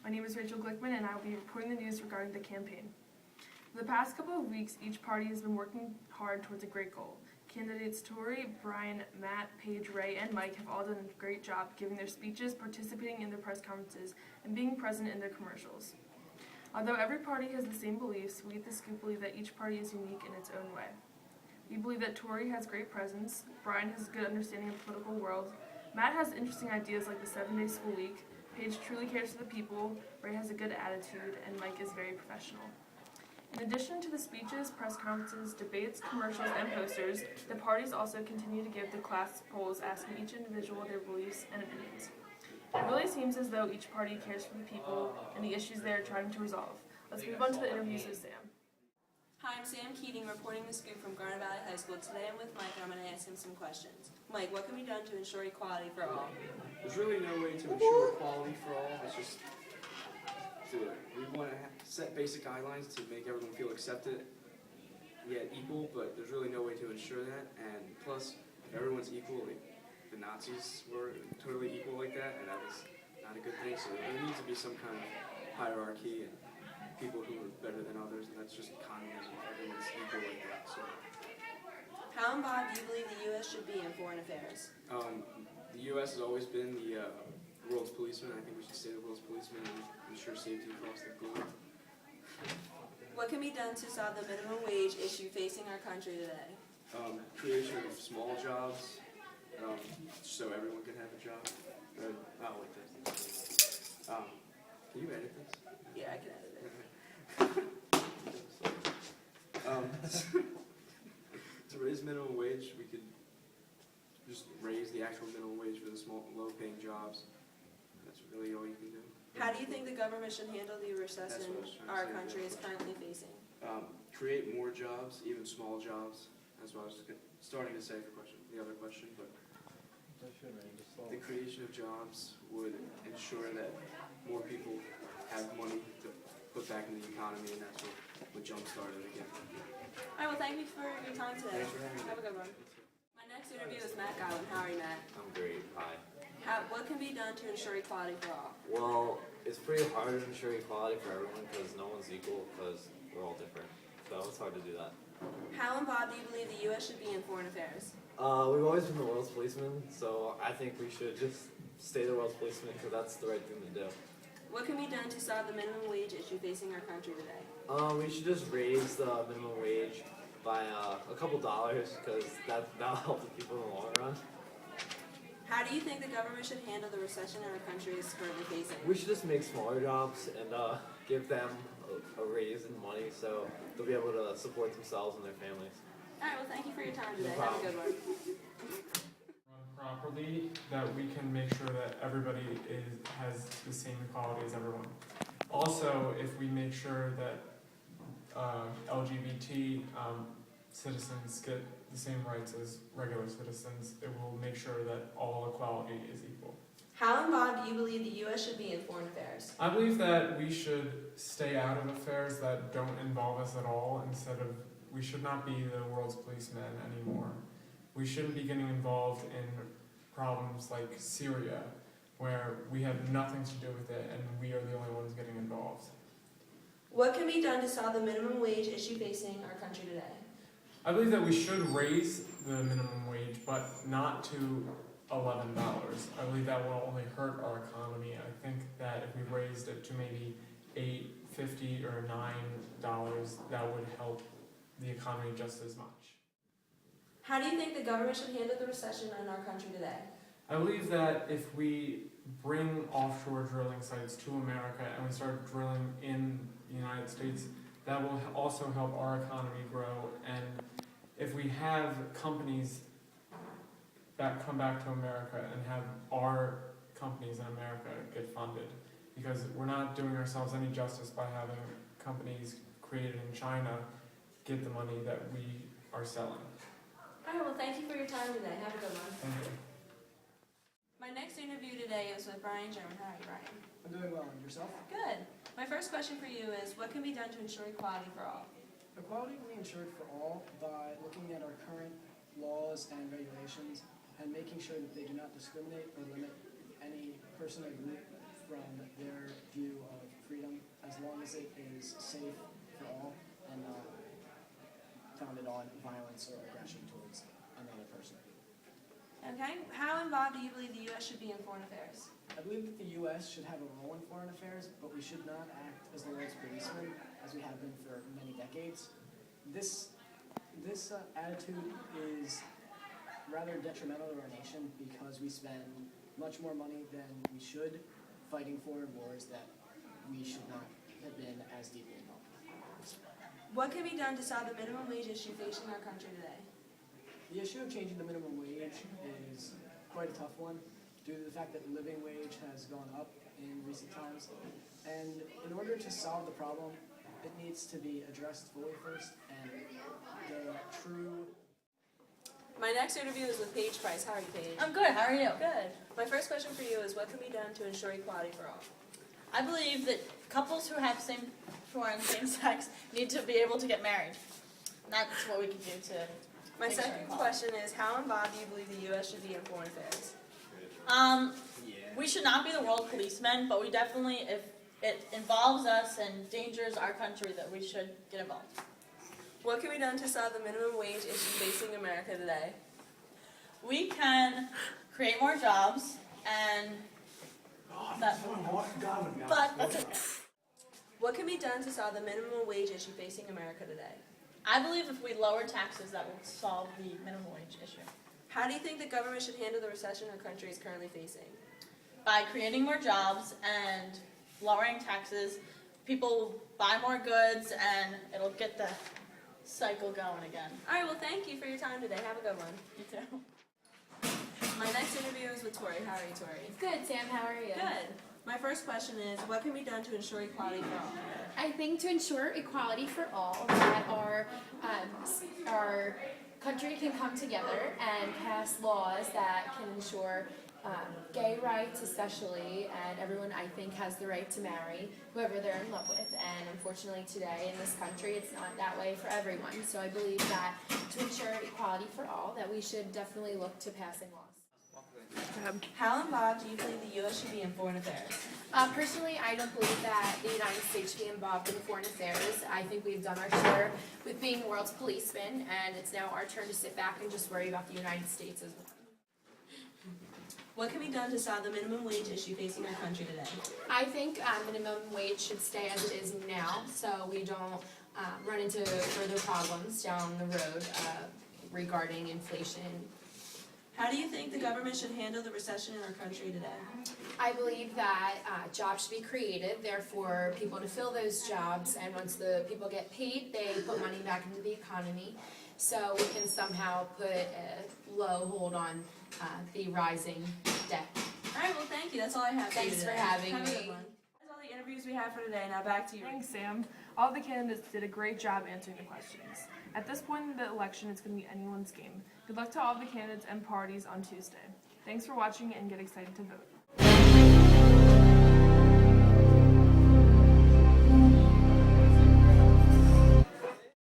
My name is Rachel Glickman, and I will be reporting the news regarding the campaign. For the past couple of weeks, each party has been working hard towards a great goal. Candidates Tori, Brian, Matt, Paige, Ray, and Mike have all done a great job giving their speeches, participating in their press conferences, and being present in their commercials. Although every party has the same beliefs, we at The Scoop believe that each party is unique in its own way. We believe that Tori has great presence, Brian has a good understanding of the political world, Matt has interesting ideas like the 7-day school week, Paige truly cares for the people, Ray has a good attitude, and Mike is very professional. In addition to the speeches, press conferences, debates, commercials, and posters, the parties also continue to give the class polls asking each individual their beliefs and opinions. It really seems as though each party cares for the people and the issues they are trying to resolve. Let's move on to the interviews with Sam. Hi, I'm Sam Keating, reporting The Scoop from Garnet Valley High School. Today I'm with Mike and I'm going to ask him some questions. Mike, what can be done to ensure equality for all? There's really no way to ensure equality for all. It's just we want to set basic guidelines to make everyone feel accepted, yet equal, but there's really no way to ensure that. And plus, if everyone's equal, like the Nazis were totally equal like that, and that was not a good thing. So there needs to be some kind of hierarchy and people who are better than others, and that's just communism. Everyone's equal like that. So. How involved do you believe the U.S. should be in foreign affairs? The U.S. has always been the world's policeman. I think we should stay the world's policeman and ensure safety across the globe. What can be done to solve the minimum wage issue facing our country today? Creation of small jobs, so everyone can have a job. Can you edit this? Yeah, I can edit it. To raise minimum wage, we could just raise the actual minimum wage for the small, low-paying jobs. That's really all you can do. How do you think the government should handle the recession our country is currently facing? Create more jobs, even small jobs. That's what I was starting to say for the other question, but the creation of jobs would ensure that more people have money to put back in the economy, and that's what would jumpstart it again. All right, well, thank you for your time today. Thanks for having me. Have a good one. My next interview is Matt Godwin. How are you, Matt? I'm great. Hi. What can be done to ensure equality for all? Well, it's pretty hard to ensure equality for everyone because no one's equal because we're all different. So it's hard to do that. How involved do you believe the U.S. should be in foreign affairs? We've always been the world's policeman, so I think we should just stay the world's policeman because that's the right thing to do. What can be done to solve the minimum wage issue facing our country today? We should just raise the minimum wage by a couple dollars because that'll help the people in the long run. How do you think the government should handle the recession our country is currently facing? We should just make smaller jobs and give them a raise in money so they'll be able to support themselves and their families. All right, well, thank you for your time today. No Have a good one. Run properly, that we can make sure that everybody has the same equality as everyone. Also, if we make sure that LGBT citizens get the same rights as regular citizens, it will make sure that all equality is equal. How involved do you believe the U.S. should be in foreign affairs? I believe that we should stay out of affairs that don't involve us at all. We should not be the world's policemen anymore. We shouldn't be getting involved in problems like Syria, where we have nothing to do with it and we are the only ones getting involved. What can be done to solve the minimum wage issue facing our country today? I believe that we should raise the minimum wage, but not to $11. I believe that will only hurt our economy. I think that if we raised it to maybe $8.50 or $9, that would help the economy just as much. How do you think the government should handle the recession in our country today? I believe that if we bring offshore drilling sites to America and we start drilling in the United States, that will also help our economy grow. And if we have companies that come back to America and have our companies in America get funded, because we're not doing ourselves any justice by having companies created in China get the money that we are selling. All right, well, thank you for your time today. Have a good one. Thank you. My next interview today is with Brian German. How are you, Brian? I'm doing well, and yourself? Good. My first question for you is, what can be done to ensure equality for all? Equality can be ensured for all by looking at our current laws and regulations and making sure that they do not discriminate or limit any person or group from their view of freedom as long as it is safe for all and not founded on violence or aggression towards another person. Okay, how involved do you believe the U.S. should be in foreign affairs? I believe that the U.S. should have a role in foreign affairs, but we should not act as the world's policeman, as we have been for many decades. This attitude is rather detrimental to our nation because we spend much more money than we should fighting foreign wars that we should not have been as deeply involved. What can be done to solve the minimum wage issue facing our country today? The issue of changing the minimum wage is quite a tough one due to the fact that living wage has gone up in recent times. And in order to solve the problem, it needs to be addressed fully first, and the true... My next interview is with Paige Price. How are you, Paige? I'm good. How are you? Good. My first question for you is, what can be done to ensure equality for all? I believe that couples who are same sex need to be able to get married. That's what we can do to. My make sure second equality. question is, how involved do you believe the U.S. should be in foreign affairs? We should not be the world policemen, but we definitely, if it involves us and endangers our country, that we should get involved. What can be done to solve the minimum wage issue facing America today? We can create more jobs and that. But that's it. What can be done to solve the minimum wage issue facing America today? I believe if we lower taxes, that will solve the minimum wage issue. How do you think the government should handle the recession our country is currently facing? By creating more jobs and lowering taxes, people will buy more goods and it'll get the cycle going again. All right, well, thank you for your time today. Have a good one. You too. My next interview is with Tori. How are you, Tori? Good, Sam. How are you? Good. My first question is, what can be done to ensure equality for all? I think to ensure equality for all, that our country can come together and pass laws that can ensure gay rights especially, and everyone I think has the right to marry whoever they're in love with, and unfortunately today in this country it's not that way for everyone. So I believe that to ensure equality for all, that we should definitely look to passing laws. How involved do you believe the U.S. should be in foreign affairs? Personally, I don't believe that the United States should be involved in foreign affairs. I think we've done our share with being the world's policeman, and it's now our turn to sit back and just worry about the United States as well. What can be done to solve the minimum wage issue facing our country today? I think minimum wage should stay as it is now, so we don't run into further problems down the road regarding inflation. How do you think the government should handle the recession in our country today? I believe that jobs should be created, therefore people to fill those jobs, and once the people get paid, they put money back into the economy, so we can somehow put a low hold on the rising debt. All right, well, thank you. That's all I have for you Thanks for today. having Have a good me. one. That's all the interviews we have for today. Now back to you. Thanks, Sam. All the candidates did a great job answering the questions. At this point in the election, it's going to be anyone's game. Good luck to all the candidates and parties on Tuesday. Thanks for watching and get excited to vote.